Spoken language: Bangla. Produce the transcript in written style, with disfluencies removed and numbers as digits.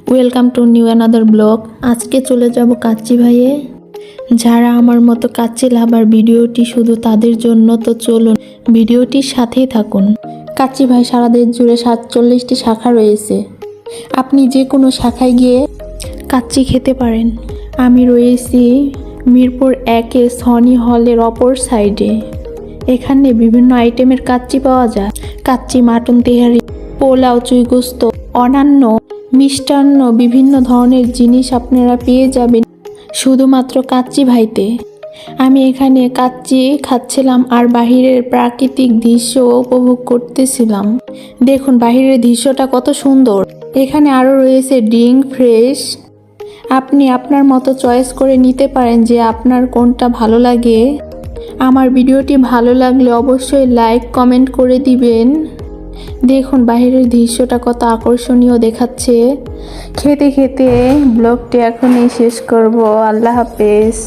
Welcome to new another blog. আজকে চলে যাব কাচ্চি ভাইয়ে। যারা আমার মতো কাচ্চি লাভার, ভিডিওটি শুধু তাদের জন্য, তো চলুন ভিডিওটির সাথেই থাকুন। কাচ্চি ভাই সারা দেশ জুড়ে 47টি শাখা রয়েছে। আপনি যে কোনো শাখায় গিয়ে কাচ্চি খেতে পারেন। আমি রয়েছি মিরপুর 1-এ সনি হলের অপর সাইডে। এখানে বিভিন্ন আইটেমের কাচ্চি পাওয়া যায়। কাচ্চি, মাটন তেহারি, পোলাও, চুইগোস্ত, অন্যান্য মিষ্টান্ন, বিভিন্ন ধরনের জিনিস আপনারা পেয়ে যাবেন শুধুমাত্র কাচ্চি ভাইতে। আমি এখানে কাচ্চি খাচ্ছিলাম আর বাহিরের প্রাকৃতিক দৃশ্য উপভোগ করতেছিলাম। দেখুন বাহিরের দৃশ্যটা কত সুন্দর। এখানে আরও রয়েছে ড্রিঙ্ক ফ্রেশ। আপনি আপনার মতো চয়েস করে নিতে পারেন যে আপনার কোনটা ভালো লাগে। আমার ভিডিওটি ভালো লাগলে অবশ্যই লাইক কমেন্ট করে দিবেন। দেখুন বাহিরের দৃশ্যটা কত আকর্ষণীয় দেখাচ্ছে। খেতে খেতে ব্লগটি এখনই শেষ করব। আল্লাহ হাফেজ।